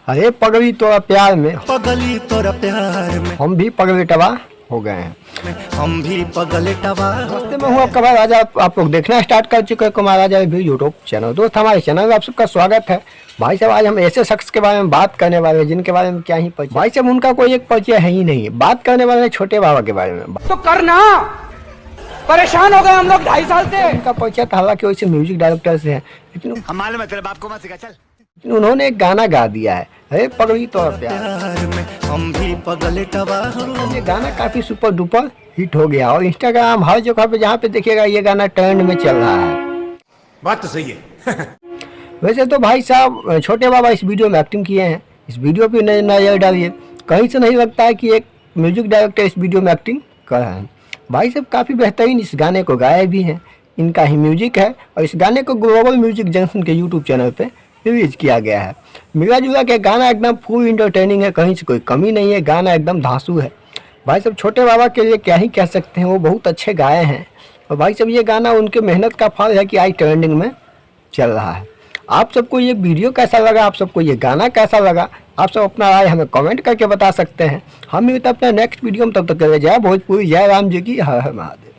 अरे पगली तोरा प्यार में, पगली तोरा प्यार में हम भी पगलेटवा हो गए हैं। हम भी पगलेटवा। नमस्ते, मैं हूँ आपका भाई राजा। आप लोग देखना स्टार्ट कर चुके हैं कुमार राजा भी यूट्यूब चैनल। दोस्त, हमारे चैनल में आप सबका स्वागत है। भाई साहब, आज हम ऐसे शख्स के बारे में बात करने वाले हैं जिनके बारे में क्या ही परिचय। भाई साहब, उनका कोई एक परिचय है ही नहीं। बात करने वाले हैं छोटे बाबा के बारे में। तो करना, परेशान हो गए हम लोग 2.5 साल से। उनका परिचय था, हालांकि वैसे म्यूजिक डायरेक्टर से है, लेकिन उन्होंने एक गाना गा दिया है, अरे पगली तोरा प्यार में हम भी पगलेटवा। ये गाना काफी सुपर डुपर हिट हो गया और इंस्टाग्राम हर जगह पे जहाँ पे देखिएगा ये गाना ट्रेंड में चल रहा है। बात तो सही है। वैसे तो भाई साहब छोटे बाबा इस वीडियो में एक्टिंग किए हैं। इस वीडियो पे नजर डालिए, कहीं से नहीं लगता है कि एक म्यूजिक डायरेक्टर इस वीडियो में एक्टिंग कर रहा है। भाई साहब काफ़ी बेहतरीन इस गाने को गाए भी हैं, इनका ही म्यूजिक है और इस गाने को ग्लोबल म्यूजिक जंक्शन के यूट्यूब चैनल पे रिलीज किया गया है। मिला जुला के गाना एकदम फुल इंटरटेनिंग है, कहीं से कोई कमी नहीं है, गाना एकदम धांसू है। भाई साहब छोटे बाबा के लिए क्या ही कह सकते हैं, वो बहुत अच्छे गाए हैं और भाई साहब ये गाना उनके मेहनत का फल है कि आज ट्रेंडिंग में चल रहा है। आप सबको ये वीडियो कैसा लगा, आप सबको ये गाना कैसा लगा, आप सब अपना राय हमें कमेंट करके बता सकते हैं। हम मिलते हैं अपने नेक्स्ट वीडियो में, तब तक के लिए जय भोजपुरी, जय राम जी की, हर हर महादेव।